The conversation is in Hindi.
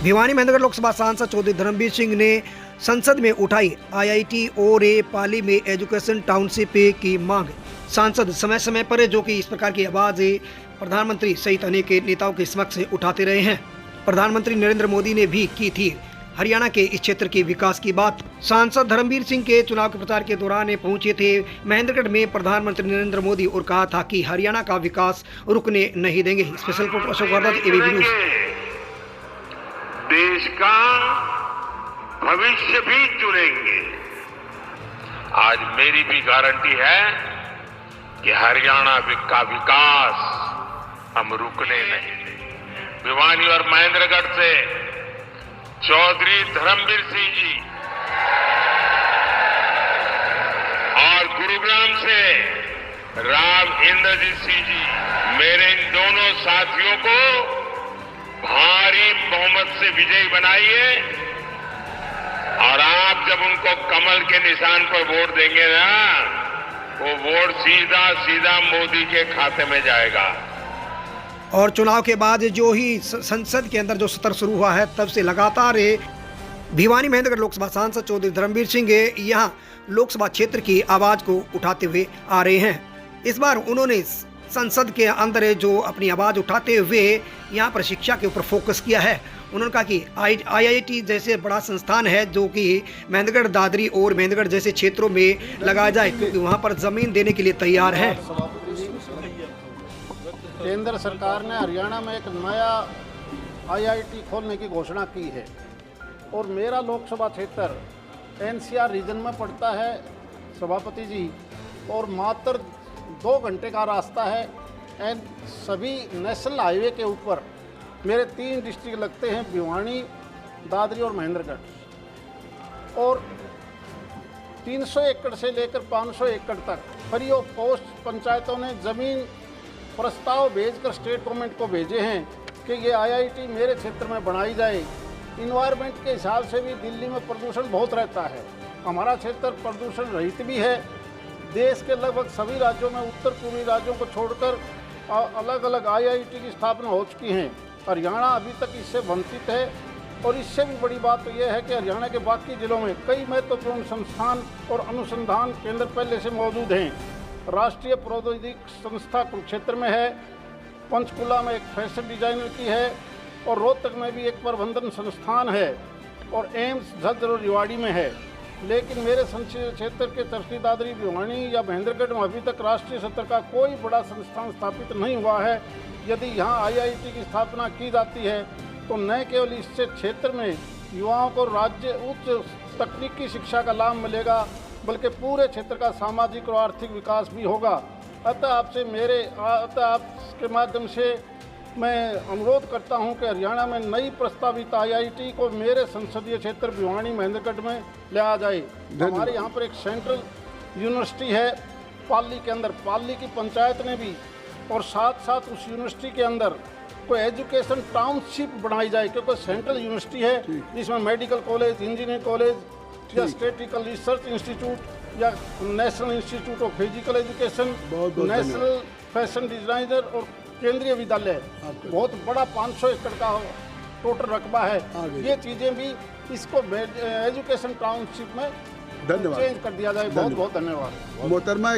भिवानी महेंद्रगढ़ लोकसभा सांसद चौधरी धर्मवीर सिंह ने संसद में उठाई IIT और पाली में एजुकेशन टाउनशिप की मांग। सांसद समय समय पर जो कि इस प्रकार की आवाज प्रधानमंत्री सहित अनेक नेताओं के समक्ष उठाते रहे हैं। प्रधानमंत्री नरेंद्र मोदी ने भी की थी हरियाणा के इस क्षेत्र के विकास की बात। सांसद धर्मवीर सिंह के चुनाव के प्रचार के दौरान पहुंचे थे महेंद्रगढ़ में प्रधानमंत्री नरेंद्र मोदी और कहा था कि हरियाणा का विकास रुकने नहीं देंगे। Special report Ashok Vardhan, ABP news. देश का भविष्य भी चुनेंगे। आज मेरी भी गारंटी है कि हरियाणा का विकास हम रुकने नहीं देंगे। भिवानी और महेंद्रगढ़ से चौधरी धर्मवीर सिंह जी और गुरुग्राम से राव इंद्रजीत सिंह जी, मेरे इन दोनों साथियों को भारी बहुमत से विजयी बनाइए और आप जब उनको कमल के निशान पर वोट देंगे ना, वो वोट सीधा सीधा मोदी के खाते में जाएगा। और चुनाव के बाद जो ही संसद के अंदर जो सत्र शुरू हुआ है, तब से लगातार भिवानी महेंद्रगढ़ लोकसभा सांसद चौधरी धर्मवीर सिंह यहाँ लोकसभा क्षेत्र की आवाज को उठाते हुए आ रहे हैं। इस बार उन्होंने संसद के अंदर जो अपनी आवाज उठाते हुए यहाँ पर शिक्षा के ऊपर फोकस किया है। उन्होंने कहा कि IIT जैसे बड़ा संस्थान है जो कि महेंद्रगढ़, दादरी और महेंद्रगढ़ जैसे क्षेत्रों में लगाया जाए, क्योंकि वहाँ पर जमीन देने के लिए तैयार है। केंद्र सरकार ने हरियाणा में एक नया IIT खोलने की घोषणा की है और मेरा लोकसभा क्षेत्र NCR रीजन में पड़ता है सभापति जी, और मात्र 2 घंटे का रास्ता है। एंड सभी नेशनल हाईवे के ऊपर मेरे 3 डिस्ट्रिक्ट लगते हैं, भिवानी, दादरी और महेंद्रगढ़, और 300 एकड़ से लेकर 500 एकड़ तक फ्री ऑफ कॉस्ट पंचायतों ने ज़मीन प्रस्ताव भेजकर स्टेट गवर्नमेंट को भेजे हैं कि ये IIT मेरे क्षेत्र में बनाई जाए। इन्वायरमेंट के हिसाब से भी दिल्ली में प्रदूषण बहुत रहता है, हमारा क्षेत्र प्रदूषण रहित भी है। देश के लगभग सभी राज्यों में, उत्तर पूर्वी राज्यों को छोड़कर अलग अलग IIT की स्थापना हो चुकी हैं। हरियाणा अभी तक इससे वंचित है, और इससे भी बड़ी बात तो यह है कि हरियाणा के बाकी जिलों में कई महत्वपूर्ण संस्थान और अनुसंधान केंद्र पहले से मौजूद हैं। राष्ट्रीय प्रौद्योगिकी संस्था कुरुक्षेत्र में है, पंचकुला में एक फैशन डिजाइनर की है, और रोहतक में भी एक प्रबंधन संस्थान है, और एम्स झज्जर और रेवाड़ी में है। लेकिन मेरे संसदीय क्षेत्र के तरसी, दादरी, भिवानी या महेंद्रगढ़ में अभी तक राष्ट्रीय स्तर का कोई बड़ा संस्थान स्थापित नहीं हुआ है। यदि यहाँ IIT की स्थापना की जाती है तो न केवल इस क्षेत्र में युवाओं को राज्य उच्च तकनीकी शिक्षा का लाभ मिलेगा, बल्कि पूरे क्षेत्र का सामाजिक और आर्थिक विकास भी होगा। अतः आपके माध्यम से मैं अनुरोध करता हूं कि हरियाणा में नई प्रस्तावित IIT को मेरे संसदीय क्षेत्र भिवानी महेंद्रगढ़ में लाया जाए। हमारे यहाँ पर एक सेंट्रल यूनिवर्सिटी है पाली के अंदर, पाली की पंचायत ने भी, और साथ साथ उस यूनिवर्सिटी के अंदर कोई एजुकेशन टाउनशिप बनाई जाए, क्योंकि सेंट्रल यूनिवर्सिटी है जिसमें मेडिकल कॉलेज, इंजीनियरिंग कॉलेज या स्टैटिस्टिकल रिसर्च इंस्टीट्यूट या national institute of physical education, national fashion designer और केंद्रीय विद्यालय, बहुत बड़ा 500 एकड़ का टोटल रकबा है। ये चीज़ें भी इसको एजुकेशन टाउनशिप में चेंज कर दिया जाए। बहुत बहुत धन्यवाद। मोहतरमा